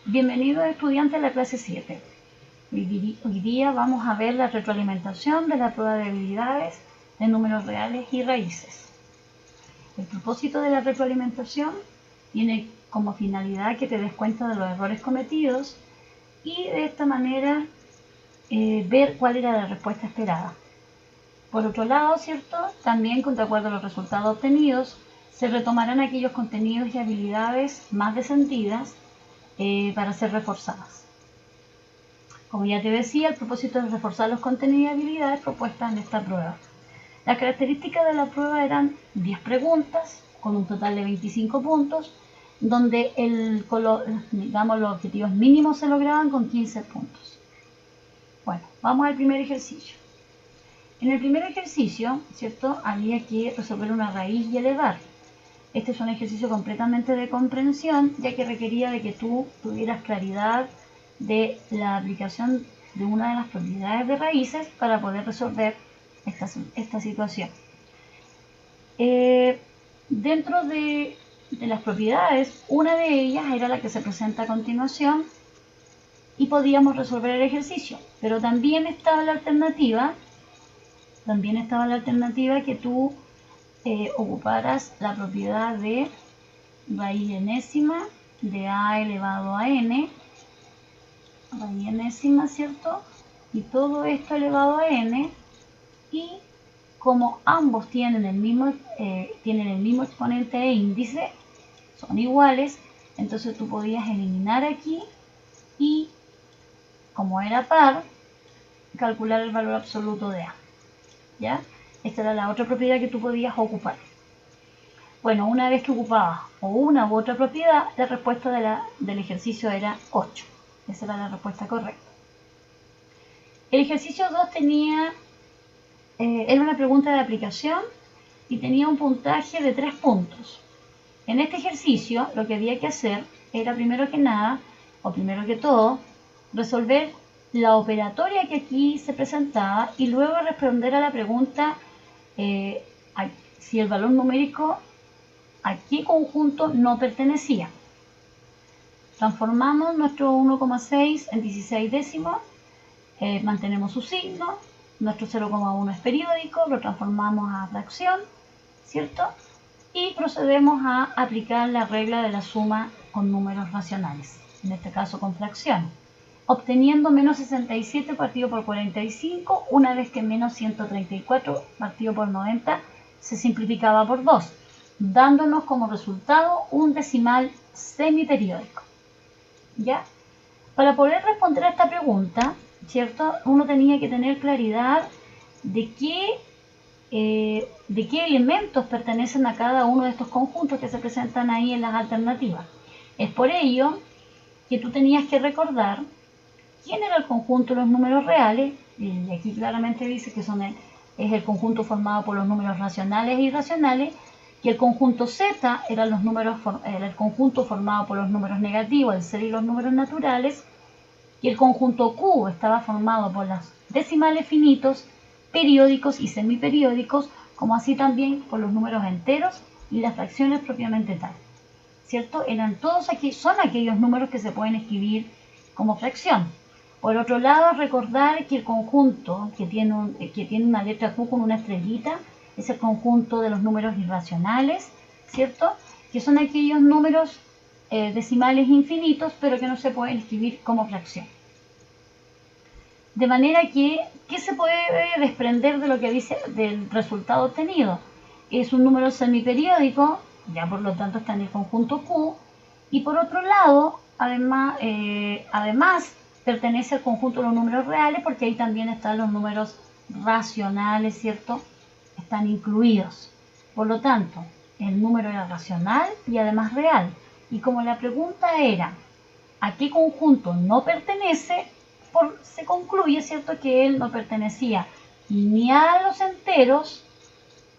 Bienvenidos estudiantes a la clase 7. Hoy día vamos a ver la retroalimentación de la prueba de habilidades de números reales y raíces. El propósito de la retroalimentación tiene como finalidad que te des cuenta de los errores cometidos y de esta manera ver cuál era la respuesta esperada. Por otro lado, ¿cierto? También, de acuerdo a los resultados obtenidos, se retomarán aquellos contenidos y habilidades más descendidas para ser reforzadas. Como ya te decía, el propósito es reforzar los contenidos y habilidades propuestas en esta prueba. Las características de la prueba eran 10 preguntas con un total de 25 puntos, donde los objetivos mínimos se lograban con 15 puntos. Bueno, vamos al primer ejercicio. En el primer ejercicio, ¿cierto? Había que resolver una raíz y elevar. Este es un ejercicio completamente de comprensión, ya que requería de que tú tuvieras claridad de la aplicación de una de las propiedades de raíces para poder resolver esta situación. Dentro de las propiedades, una de ellas era la que se presenta a continuación y podíamos resolver el ejercicio, pero también estaba la alternativa que tú ocuparas la propiedad de raíz enésima de a elevado a n, raíz enésima, ¿cierto? Y todo esto elevado a n, y como ambos tienen el mismo exponente e índice, son iguales, entonces tú podías eliminar aquí y, como era par, calcular el valor absoluto de a. ¿Ya? Esta era la otra propiedad que tú podías ocupar. Bueno, una vez que ocupabas o una u otra propiedad, la respuesta del ejercicio era 8. Esa era la respuesta correcta. El ejercicio 2 era una pregunta de aplicación y tenía un puntaje de 3 puntos. En este ejercicio lo que había que hacer era primero que todo, resolver la operatoria que aquí se presentaba y luego responder a la pregunta si el valor numérico a qué conjunto no pertenecía. Transformamos nuestro 1,6 en 16 décimos, mantenemos su signo, nuestro 0,1 es periódico, lo transformamos a fracción, ¿cierto? Y procedemos a aplicar la regla de la suma con números racionales, en este caso con fracciones, obteniendo menos 67 partido por 45, una vez que menos 134 partido por 90 se simplificaba por 2, dándonos como resultado un decimal semiperiódico. ¿Ya? Para poder responder a esta pregunta, ¿cierto? Uno tenía que tener claridad de qué elementos pertenecen a cada uno de estos conjuntos que se presentan ahí en las alternativas. Es por ello que tú tenías que recordar quién era el conjunto de los números reales, y aquí claramente dice que es el conjunto formado por los números racionales e irracionales, que el conjunto Z era el conjunto formado por los números negativos, el 0 y los números naturales, y el conjunto Q estaba formado por los decimales finitos, periódicos y semiperiódicos, como así también por los números enteros y las fracciones propiamente tal. ¿Cierto? Son aquellos números que se pueden escribir como fracción. Por otro lado, recordar que el conjunto que tiene una letra Q con una estrellita es el conjunto de los números irracionales, ¿cierto? Que son aquellos números decimales infinitos, pero que no se pueden escribir como fracción. De manera que, ¿qué se puede desprender de lo que dice del resultado obtenido? Es un número semiperiódico, ya por lo tanto está en el conjunto Q, y por otro lado, además pertenece al conjunto de los números reales, porque ahí también están los números racionales, ¿cierto? Están incluidos. Por lo tanto, el número era racional y además real. Y como la pregunta era, ¿a qué conjunto no pertenece? Se concluye, ¿cierto?, que él no pertenecía ni a los enteros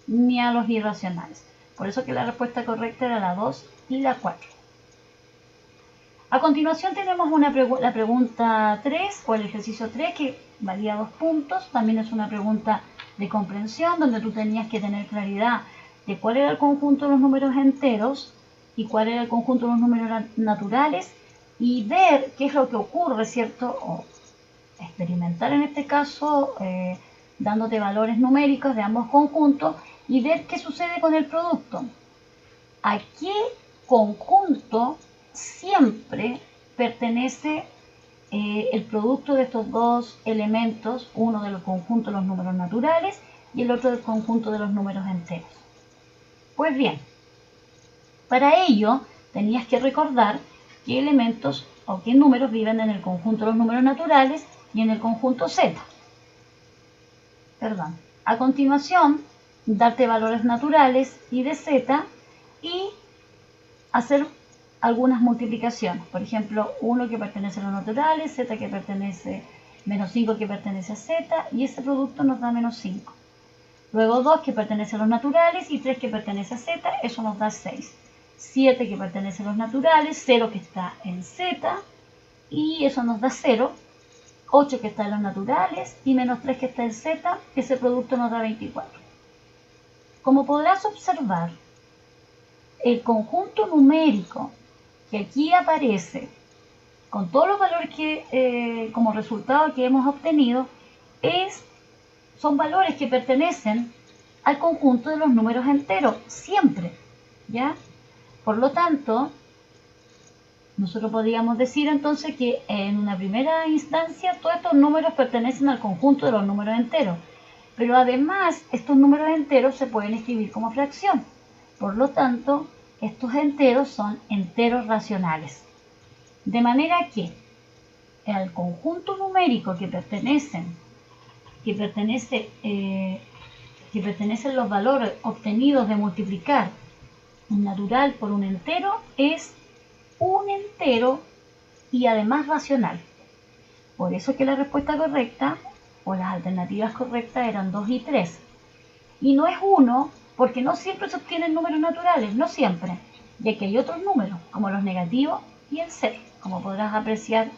ni a los irracionales. Por eso que la respuesta correcta era la 2 y la 4. A continuación tenemos la pregunta 3 o el ejercicio 3, que valía 2 puntos. También es una pregunta de comprensión donde tú tenías que tener claridad de cuál era el conjunto de los números enteros y cuál era el conjunto de los números naturales y ver qué es lo que ocurre, ¿cierto? O experimentar en este caso, dándote valores numéricos de ambos conjuntos y ver qué sucede con el producto. ¿A qué conjunto siempre pertenece el producto de estos dos elementos, uno del conjunto de los números naturales y el otro del conjunto de los números enteros? Pues bien, para ello tenías que recordar qué elementos o qué números viven en el conjunto de los números naturales y en el conjunto Z. Perdón. A continuación, darte valores naturales y de Z y hacer algunas multiplicaciones. Por ejemplo, 1 que pertenece a los naturales, Z que pertenece, menos 5 que pertenece a Z, y ese producto nos da menos 5. Luego 2 que pertenece a los naturales y 3 que pertenece a Z, eso nos da 6. 7 que pertenece a los naturales, 0 que está en Z, y eso nos da 0. 8 que está en los naturales y menos 3 que está en Z, ese producto nos da 24. Como podrás observar, el conjunto numérico que aquí aparece con todos los valores que como resultado que hemos obtenido son valores que pertenecen al conjunto de los números enteros siempre, ¿ya? Por lo tanto, nosotros podríamos decir entonces que en una primera instancia todos estos números pertenecen al conjunto de los números enteros, pero además estos números enteros se pueden escribir como fracción. Por lo tanto, estos enteros son enteros racionales. De manera que al conjunto numérico que pertenecen los valores obtenidos de multiplicar un natural por un entero es un entero y además racional. Por eso que la respuesta correcta o las alternativas correctas eran 2 y 3. Y no es 1 porque no siempre se obtienen números naturales, no siempre, ya que hay otros números como los negativos y el 0, como podrás apreciar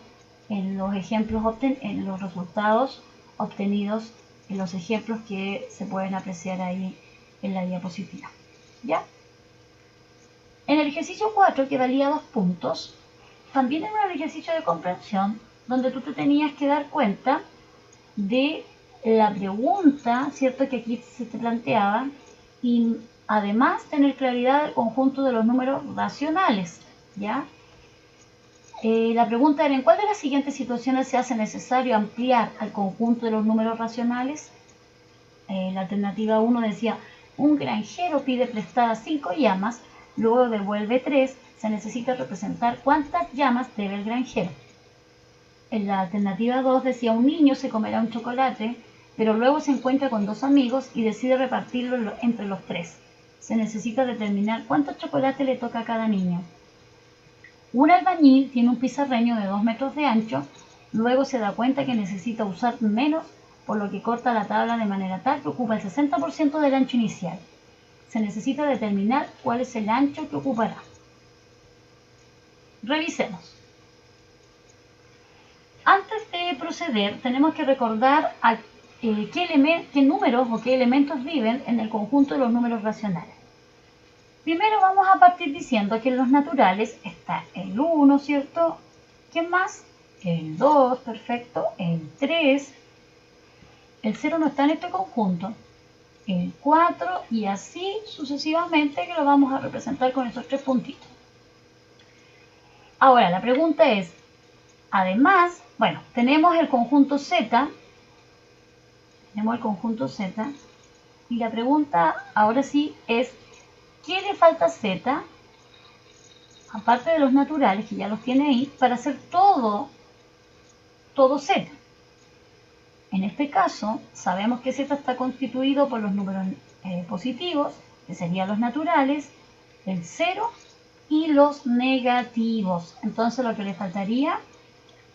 en los ejemplos en los resultados obtenidos en los ejemplos que se pueden apreciar ahí en la diapositiva. ¿Ya? En el ejercicio 4, que valía 2 puntos, también era un ejercicio de comprensión donde tú te tenías que dar cuenta de la pregunta, ¿cierto?, que aquí se te planteaba, y además tener claridad del conjunto de los números racionales, ¿ya? La pregunta era, ¿en cuál de las siguientes situaciones se hace necesario ampliar al conjunto de los números racionales? La alternativa 1 decía, un granjero pide prestadas 5 llamas, luego devuelve 3, se necesita representar cuántas llamas debe el granjero. En la alternativa 2 decía, un niño se comerá un chocolate, pero luego se encuentra con 2 amigos y decide repartirlo entre los 3. Se necesita determinar cuántos chocolates le toca a cada niño. Un albañil tiene un pizarreño de 2 metros de ancho, luego se da cuenta que necesita usar menos, por lo que corta la tabla de manera tal que ocupa el 60% del ancho inicial. Se necesita determinar cuál es el ancho que ocupará. Revisemos. Antes de proceder, tenemos que recordar qué números o qué elementos viven en el conjunto de los números racionales. Primero vamos a partir diciendo que en los naturales está el 1, ¿cierto? ¿Qué más? El 2, perfecto. El 3. El 0 no está en este conjunto. El 4 y así sucesivamente, que lo vamos a representar con estos 3 puntitos. Ahora, la pregunta es, además, bueno, tenemos el conjunto Z, y la pregunta ahora sí es, ¿qué le falta a Z, aparte de los naturales, que ya los tiene ahí, para hacer todo Z? En este caso, sabemos que Z está constituido por los números positivos, que serían los naturales, el 0 y los negativos. Entonces lo que le faltaría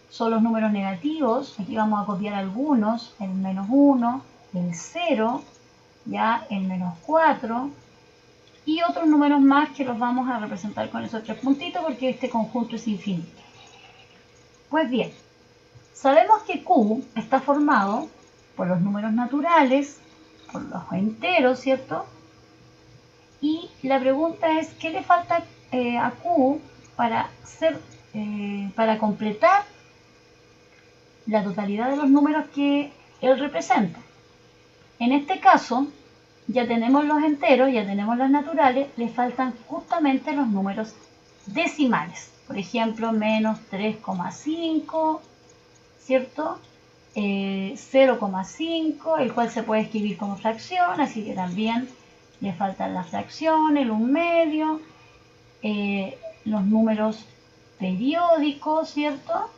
son los números negativos. Aquí vamos a copiar algunos, el menos 1, el 0, ya el menos 4 y otros números más que los vamos a representar con esos 3 puntitos porque este conjunto es infinito. Pues bien, sabemos que Q está formado por los números naturales, por los enteros, ¿cierto? Y la pregunta es, ¿qué le falta a Q para ser para completar la totalidad de los números que él representa. En este caso, ya tenemos los enteros, ya tenemos los naturales, le faltan justamente los números decimales. Por ejemplo, menos 3,5, ¿cierto? 0,5, el cual se puede escribir como fracción, así que también le faltan las fracciones, el 1/2, los números periódicos, ¿cierto?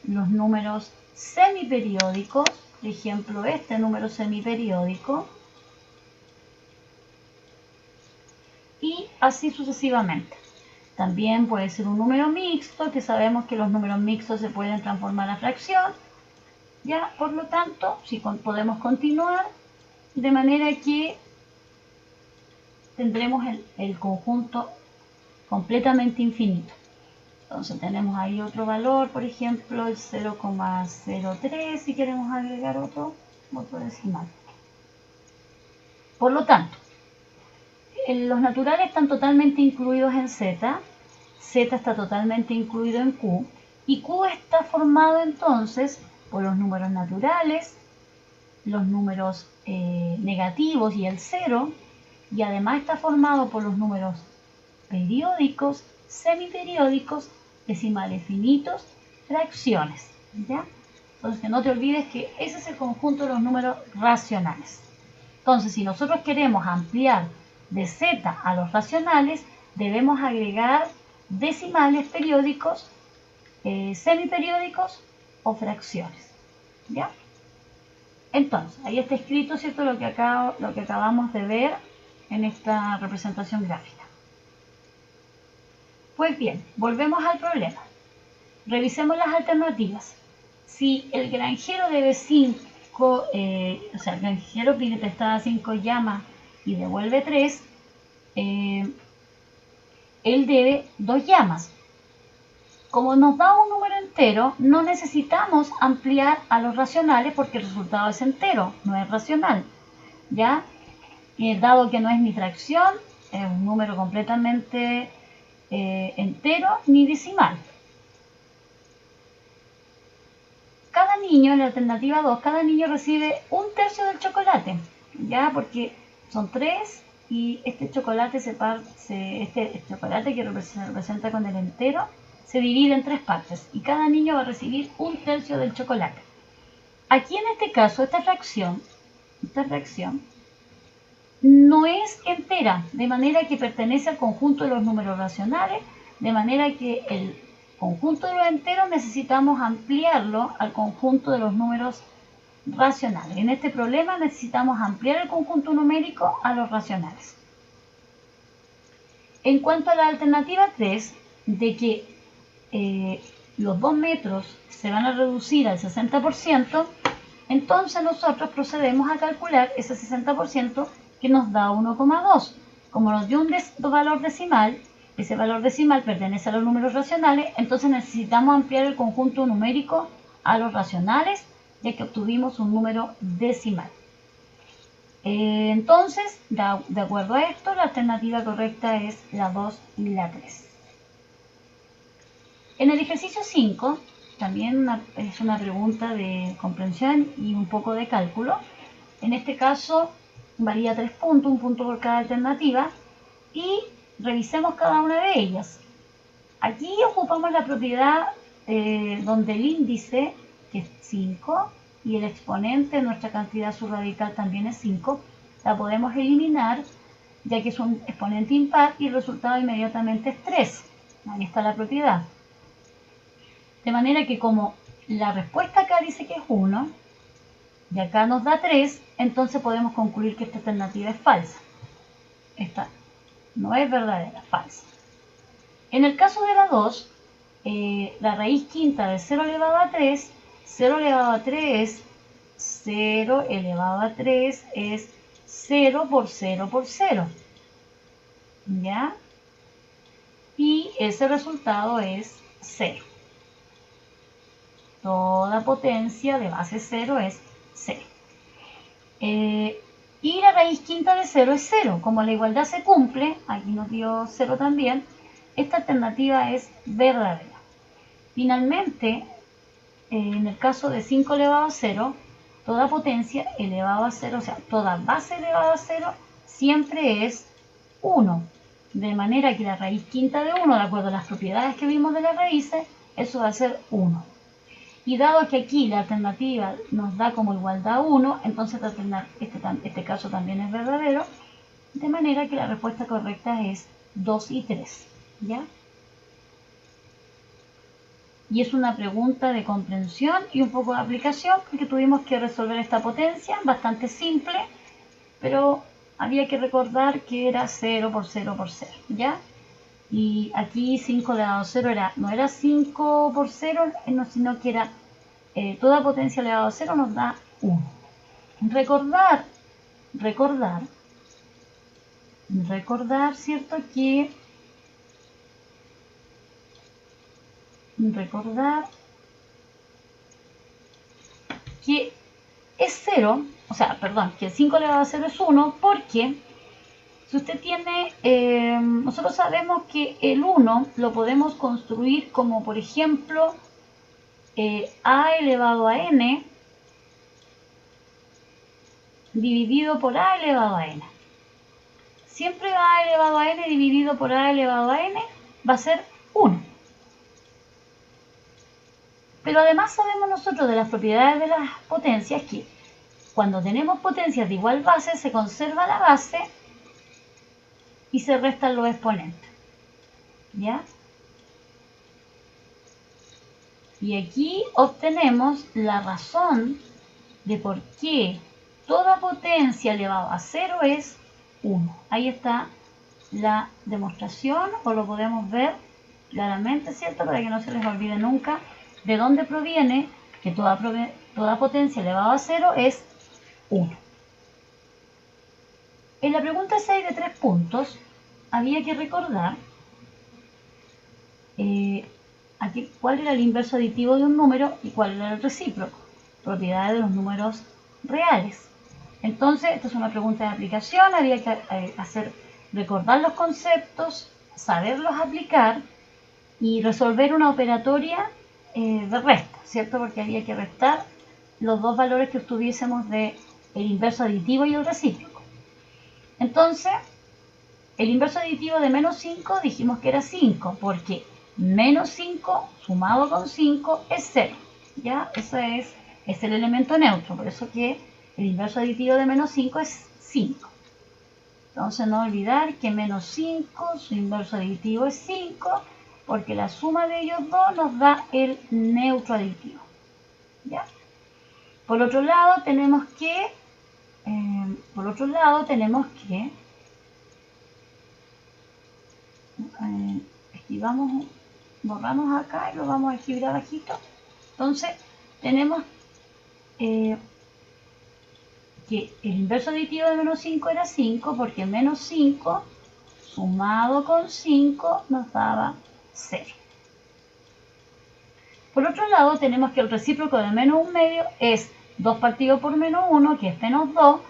Los números semiperiódicos, por ejemplo, este número semiperiódico, y así sucesivamente. También puede ser un número mixto, que sabemos que los números mixtos se pueden transformar a fracción. Ya, por lo tanto, si podemos continuar, de manera que tendremos el conjunto completamente infinito. Entonces tenemos ahí otro valor, por ejemplo, el 0,03, si queremos agregar otro decimal. Por lo tanto, los naturales están totalmente incluidos en Z, Z está totalmente incluido en Q, y Q está formado entonces por los números naturales, los números negativos y el 0, y además está formado por los números periódicos, semiperiódicos, decimales finitos, fracciones. ¿Ya? Entonces, que no te olvides que ese es el conjunto de los números racionales. Entonces, si nosotros queremos ampliar de Z a los racionales, debemos agregar decimales periódicos, semiperiódicos o fracciones. ¿Ya? Entonces, ahí está escrito, ¿cierto?, lo que acabamos de ver en esta representación gráfica. Pues bien, volvemos al problema. Revisemos las alternativas. Si el granjero debe 5, o sea, el granjero pide prestada 5 llamas y devuelve 3, él debe 2 llamas. Como nos da un número entero, no necesitamos ampliar a los racionales porque el resultado es entero, no es racional. ¿Ya? Dado que no es ni fracción, es un número completamente entero ni decimal. Cada niño, en la alternativa 2, cada niño recibe 1/3 del chocolate, ¿ya? Porque son 3 y este chocolate este chocolate que se representa con el entero se divide en 3 partes y cada niño va a recibir 1/3 del chocolate. Aquí en este caso, esta fracción no es entera, de manera que pertenece al conjunto de los números racionales, de manera que el conjunto de los enteros necesitamos ampliarlo al conjunto de los números racionales. En este problema necesitamos ampliar el conjunto numérico a los racionales. En cuanto a la alternativa 3, de que los 2 metros se van a reducir al 60%, entonces nosotros procedemos a calcular ese 60% que nos da 1,2. Como nos dio un valor decimal, ese valor decimal pertenece a los números racionales, entonces necesitamos ampliar el conjunto numérico a los racionales, ya que obtuvimos un número decimal. Entonces, de acuerdo a esto, la alternativa correcta es la 2 y la 3. En el ejercicio 5, también es una pregunta de comprensión y un poco de cálculo. En este caso, varía 3 puntos, un punto por cada alternativa, y revisemos cada una de ellas. Aquí ocupamos la propiedad donde el índice, que es 5, y el exponente de nuestra cantidad subradical también es 5, la podemos eliminar, ya que es un exponente impar y el resultado inmediatamente es 3. Ahí está la propiedad. De manera que como la respuesta acá dice que es 1, y acá nos da 3, entonces podemos concluir que esta alternativa es falsa. Esta no es verdadera, falsa. En el caso de la 2, la raíz quinta de 0 elevado a 3, 0 elevado a 3 0 elevado a 3 es 0 por 0 por 0. ¿Ya? Y ese resultado es 0. Toda potencia de base 0 es 0. Y la raíz quinta de 0 es 0. Como la igualdad se cumple, aquí nos dio 0 también, esta alternativa es verdadera. Finalmente, en el caso de 5 elevado a 0, toda potencia elevado a 0, o sea, toda base elevada a 0, siempre es 1. De manera que la raíz quinta de 1, de acuerdo a las propiedades que vimos de las raíces, eso va a ser 1. Y dado que aquí la alternativa nos da como igualdad a 1, entonces este caso también es verdadero, de manera que la respuesta correcta es 2 y 3. ¿Ya? Y es una pregunta de comprensión y un poco de aplicación, porque tuvimos que resolver esta potencia, bastante simple, pero había que recordar que era 0 por 0 por 0, ¿ya? Y aquí 5 elevado a 0 no era 5 por 0, sino que era toda potencia elevado a 0 nos da 1. Recordar, ¿cierto? Que es 0, o sea, perdón, que el 5 elevado a 0 es 1, porque si usted tiene, nosotros sabemos que el 1 lo podemos construir como, por ejemplo, a elevado a n dividido por a elevado a n. Siempre a elevado a n dividido por a elevado a n va a ser 1. Pero además sabemos nosotros de las propiedades de las potencias que cuando tenemos potencias de igual base se conserva la base y se restan los exponentes. ¿Ya? Y aquí obtenemos la razón de por qué toda potencia elevada a 0 es 1. Ahí está la demostración, o lo podemos ver claramente, ¿cierto? Para que no se les olvide nunca de dónde proviene que toda potencia elevada a 0 es 1. En la pregunta 6 de 3 puntos había que recordar aquí cuál era el inverso aditivo de un número y cuál era el recíproco, propiedades de los números reales. Entonces, esta es una pregunta de aplicación, había que recordar los conceptos, saberlos aplicar y resolver una operatoria de resta, ¿cierto? Porque había que restar los dos valores que obtuviésemos del inverso aditivo y el recíproco. Entonces, el inverso aditivo de menos 5 dijimos que era 5, porque menos 5 sumado con 5 es 0. ¿Ya? Ese es el elemento neutro, por eso que el inverso aditivo de menos 5 es 5. Entonces no olvidar que menos 5, su inverso aditivo es 5, porque la suma de ellos dos nos da el neutro aditivo. ¿Ya? Por otro lado tenemos que borramos acá y lo vamos a escribir abajito. Entonces tenemos que el inverso aditivo de menos 5 era 5, porque menos 5 sumado con 5 nos daba 0. Por otro lado tenemos que el recíproco de menos 1 medio es 2 partido por menos 1, que es menos 2,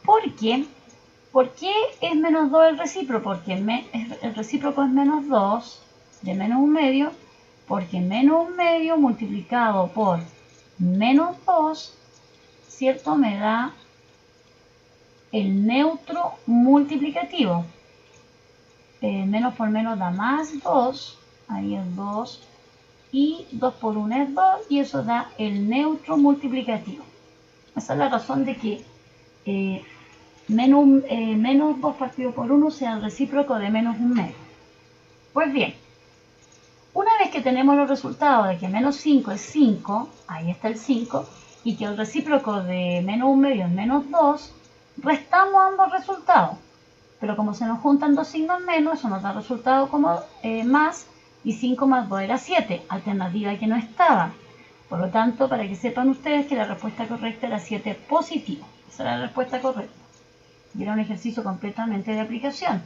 porque ¿por qué es menos 2 el recíproco? Porque el recíproco es menos 2 de menos 1 medio, porque menos 1 medio multiplicado por menos 2, ¿cierto? Me da el neutro multiplicativo. Menos por menos da más 2, ahí es 2, y 2 por 1 es 2, y eso da el neutro multiplicativo. Esa es la razón de que menos 2 partido por 1 sea el recíproco de menos 1 medio. Pues bien, una vez que tenemos los resultados de que menos 5 es 5, ahí está el 5, y que el recíproco de menos 1 medio es menos 2, restamos ambos resultados. Pero como se nos juntan dos signos menos, eso nos da resultado como más, y 5 más 2 era 7, alternativa que no estaba. Por lo tanto, para que sepan ustedes que la respuesta correcta era 7 positivo. Esa era la respuesta correcta. Y era un ejercicio completamente de aplicación,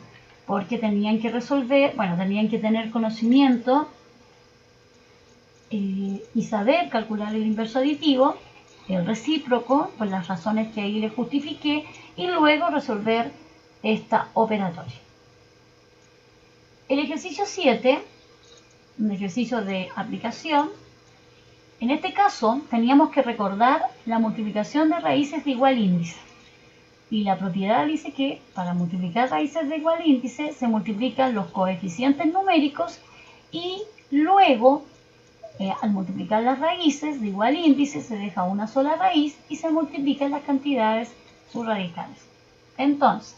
porque tenían que tenían que tener conocimiento y saber calcular el inverso aditivo, el recíproco, por las razones que ahí les justifiqué, y luego resolver esta operatoria. El ejercicio 7 un ejercicio de aplicación. En este caso teníamos que recordar la multiplicación de raíces de igual índice. Y la propiedad dice que para multiplicar raíces de igual índice se multiplican los coeficientes numéricos y luego al multiplicar las raíces de igual índice se deja una sola raíz y se multiplican las cantidades subradicales. Entonces,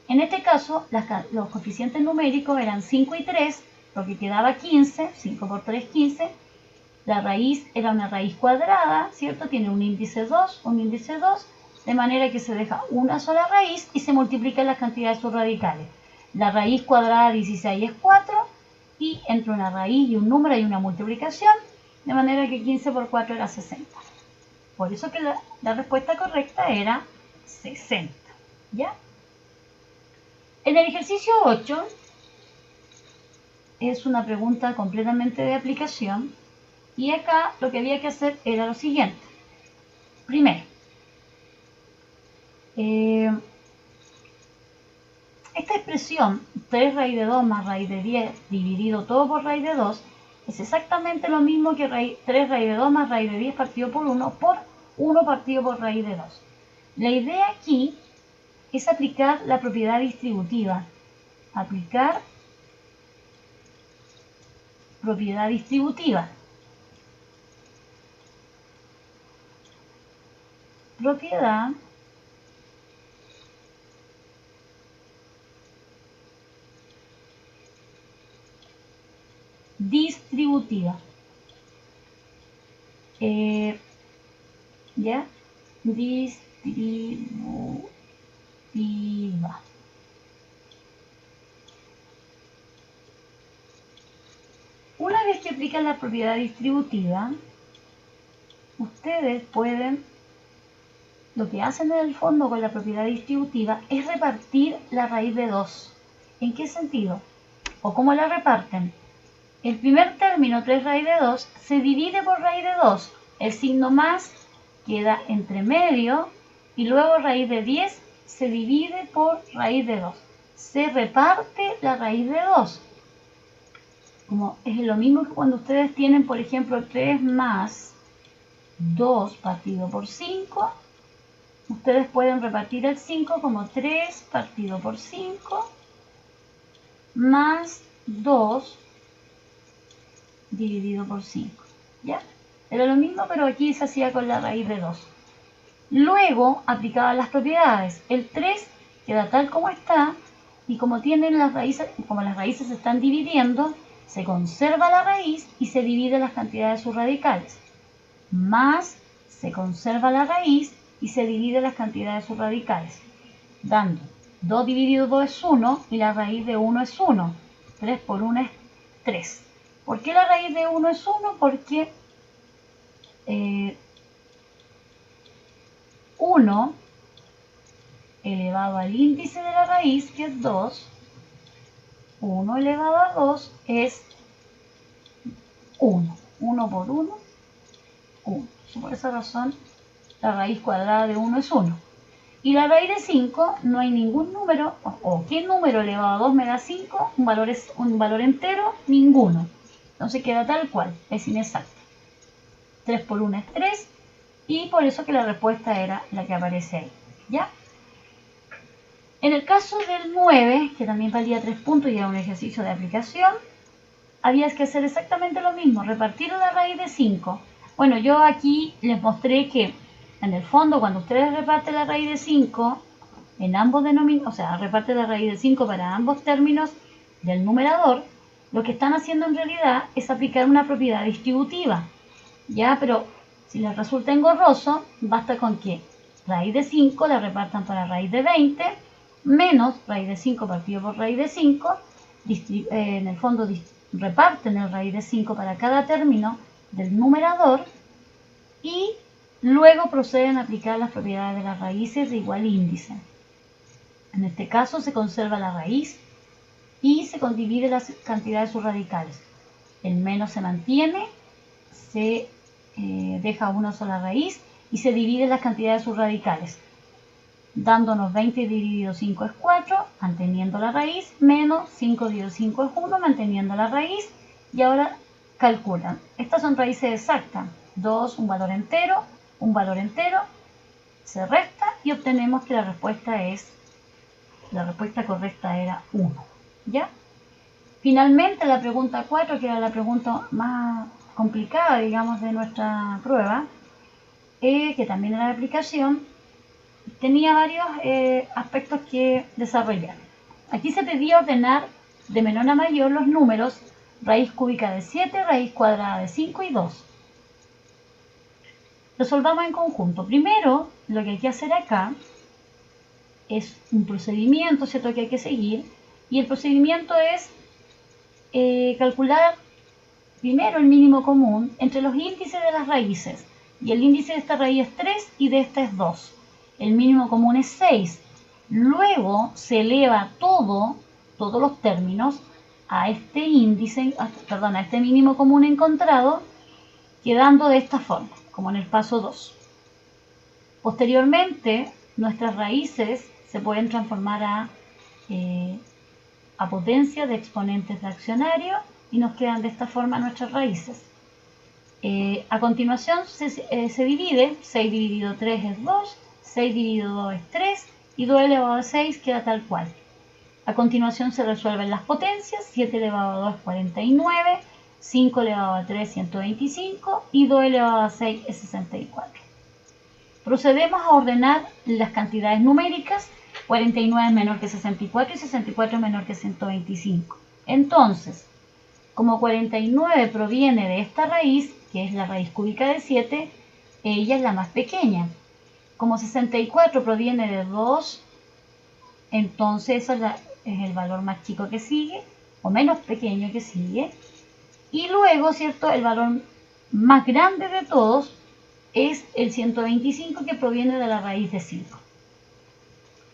en este caso los coeficientes numéricos eran 5 y 3, lo que quedaba 15, 5 por 3, 15. La raíz era una raíz cuadrada, ¿cierto? Tiene un índice 2, de manera que se deja una sola raíz y se multiplican las cantidades subradicales. La raíz cuadrada de 16 es 4 y entre una raíz y un número hay una multiplicación, de manera que 15 por 4 era 60. Por eso que la respuesta correcta era 60, ¿ya? En el ejercicio 8 es una pregunta completamente de aplicación y acá lo que había que hacer era lo siguiente. Primero, esta expresión 3 raíz de 2 más raíz de 10 dividido todo por raíz de 2 es exactamente lo mismo que 3 raíz de 2 más raíz de 10 partido por 1 partido por raíz de 2. La idea aquí es aplicar la propiedad distributiva. Aplicar propiedad distributiva. Propiedad distributiva. ¿Ya? Distributiva. Una vez que aplican la propiedad distributiva, ustedes pueden, lo que hacen en el fondo con la propiedad distributiva es repartir la raíz de 2. ¿En qué sentido? ¿O cómo la reparten? El primer término, 3 raíz de 2, se divide por raíz de 2. El signo más queda entre medio y luego raíz de 10 se divide por raíz de 2. Se reparte la raíz de 2. Como es lo mismo que cuando ustedes tienen, por ejemplo, 3 más 2 partido por 5, ustedes pueden repartir el 5 como 3 partido por 5 más 2 dividido por 5. ¿Ya? Era lo mismo, pero aquí se hacía con la raíz de 2. Luego aplicaban las propiedades. El 3 queda tal como está y como tienen las raíces, como las raíces se están dividiendo, se conserva la raíz y se divide las cantidades subradicales. Más se conserva la raíz y se divide las cantidades subradicales, dando 2 dividido 2 es 1 y la raíz de 1 es 1. 3 por 1 es 3. ¿Por qué la raíz de 1 es 1? Porque 1 elevado al índice de la raíz, que es 2, 1 elevado a 2 es 1. 1 por 1, 1. Por esa razón, la raíz cuadrada de 1 es 1. Y la raíz de 5, no hay ningún número, o ¿qué número elevado a 2 me da 5? Un valor entero, ninguno. Entonces queda tal cual, es inexacto. 3 por 1 es 3, y por eso que la respuesta era la que aparece ahí, ¿ya? En el caso del 9, que también valía 3 puntos y era un ejercicio de aplicación, había que hacer exactamente lo mismo, repartir la raíz de 5. Bueno, yo aquí les mostré que en el fondo cuando ustedes reparten la raíz de 5 en ambos denominadores, o sea, reparten la raíz de 5 para ambos términos del numerador, lo que están haciendo en realidad es aplicar una propiedad distributiva. Ya, pero si les resulta engorroso, basta con que raíz de 5 la repartan para raíz de 20 menos raíz de 5 partido por raíz de 5, en el fondo reparten el raíz de 5 para cada término del numerador y luego proceden a aplicar las propiedades de las raíces de igual índice. En este caso se conserva la raíz y se condivide las cantidades subradicales. El menos se mantiene, se deja una sola raíz y se dividen las cantidades subradicales. dándonos 20 dividido 5 es 4, manteniendo la raíz, menos 5 dividido 5 es 1, manteniendo la raíz. Y ahora calculan. Estas son raíces exactas. 2, un valor entero, se resta y obtenemos que la respuesta correcta era 1. ¿Ya? Finalmente, la pregunta 4, que era la pregunta más complicada, digamos, de nuestra prueba, que también era de aplicación, tenía varios aspectos que desarrollar. Aquí se pedía ordenar de menor a mayor los números raíz cúbica de 7, raíz cuadrada de 5 y 2. Resolvamos en conjunto. Primero, lo que hay que hacer acá es un procedimiento, ¿cierto?, que hay que seguir. Y el procedimiento es calcular primero el mínimo común entre los índices de las raíces. Y el índice de esta raíz es 3 y de esta es 2. El mínimo común es 6. Luego se eleva todos los términos a este índice, a este mínimo común encontrado, quedando de esta forma, como en el paso 2. Posteriormente, nuestras raíces se pueden transformar a potencia de exponentes fraccionarios y nos quedan de esta forma nuestras raíces. A continuación se divide, 6 dividido 3 es 2, 6 dividido 2 es 3 y 2 elevado a 6 queda tal cual. A continuación se resuelven las potencias, 7 elevado a 2 es 49, 5 elevado a 3 es 125 y 2 elevado a 6 es 64. Procedemos a ordenar las cantidades numéricas. 49 es menor que 64 y 64 es menor que 125. Entonces, como 49 proviene de esta raíz, que es la raíz cúbica de 7, ella es la más pequeña. Como 64 proviene de 2, entonces eso es el valor más chico que sigue, o menos pequeño que sigue. Y luego, ¿cierto?, el valor más grande de todos es el 125, que proviene de la raíz de 5.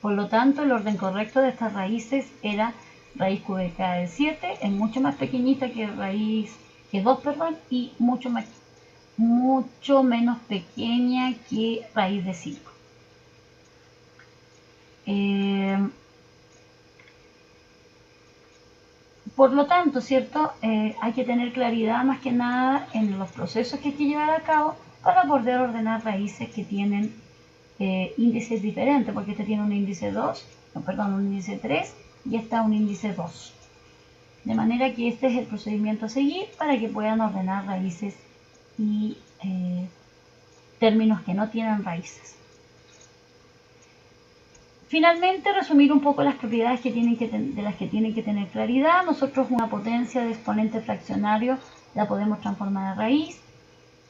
Por lo tanto, el orden correcto de estas raíces era raíz cúbica de 7, es mucho más pequeñita que 2, y mucho menos pequeña que raíz de 5. Por lo tanto, ¿cierto? Hay que tener claridad más que nada en los procesos que hay que llevar a cabo para poder ordenar raíces que tienen índices diferentes, porque este tiene un índice 2, un índice 3 y este un índice 2. De manera que este es el procedimiento a seguir para que puedan ordenar raíces y términos que no tienen raíces. Finalmente, resumir un poco las propiedades de las que tienen que tener claridad. Nosotros una potencia de exponente fraccionario la podemos transformar a raíz.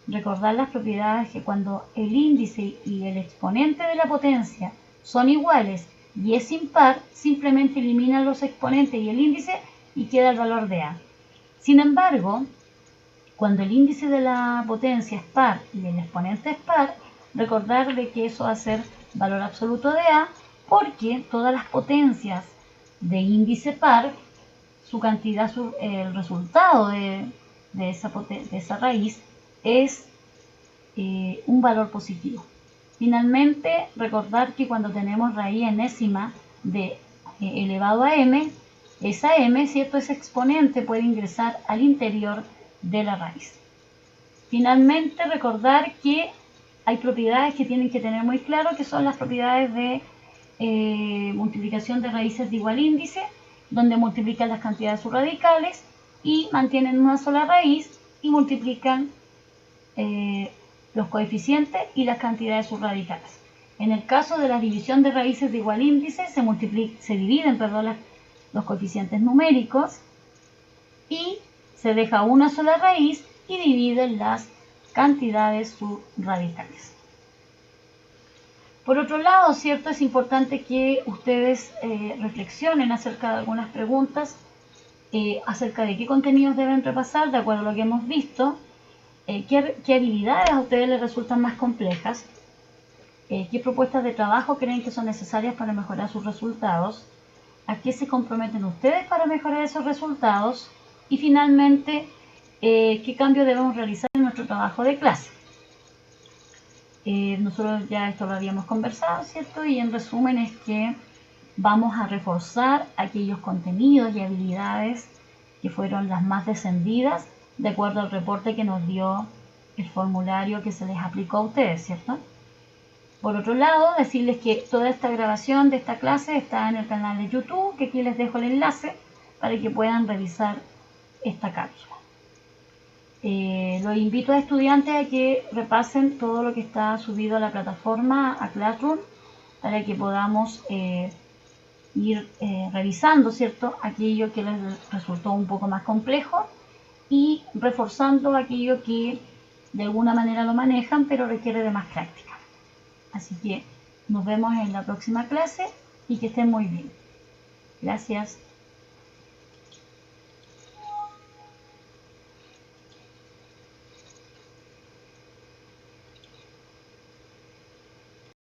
Recordar las propiedades que cuando el índice y el exponente de la potencia son iguales y es impar, simplemente eliminan los exponentes y el índice y queda el valor de A. Sin embargo, cuando el índice de la potencia es par y el exponente es par, recordar de que eso va a ser valor absoluto de A, porque todas las potencias de índice par, su cantidad, el resultado de esa raíz es un valor positivo. Finalmente, recordar que cuando tenemos raíz enésima de elevado a m, esa m, ¿cierto?, ese exponente puede ingresar al interior de la raíz. Finalmente, recordar que hay propiedades que tienen que tener muy claro, que son las propiedades de multiplicación de raíces de igual índice, donde multiplican las cantidades subradicales y mantienen una sola raíz y multiplican los coeficientes y las cantidades subradicales. En el caso de la división de raíces de igual índice, se dividen los coeficientes numéricos y se deja una sola raíz y dividen las cantidades subradicales. Por otro lado, ¿cierto?, es importante que ustedes reflexionen acerca de algunas preguntas, acerca de qué contenidos deben repasar de acuerdo a lo que hemos visto, qué habilidades a ustedes les resultan más complejas, qué propuestas de trabajo creen que son necesarias para mejorar sus resultados, a qué se comprometen ustedes para mejorar esos resultados y finalmente qué cambios debemos realizar en nuestro trabajo de clase. Nosotros ya esto lo habíamos conversado, ¿cierto? Y en resumen es que vamos a reforzar aquellos contenidos y habilidades que fueron las más descendidas de acuerdo al reporte que nos dio el formulario que se les aplicó a ustedes, ¿cierto? Por otro lado, decirles que toda esta grabación de esta clase está en el canal de YouTube, que aquí les dejo el enlace para que puedan revisar esta cápsula. Los invito a estudiantes a que repasen todo lo que está subido a la plataforma, a Classroom, para que podamos ir revisando, ¿cierto?, aquello que les resultó un poco más complejo y reforzando aquello que de alguna manera lo manejan, pero requiere de más práctica. Así que nos vemos en la próxima clase y que estén muy bien. Gracias.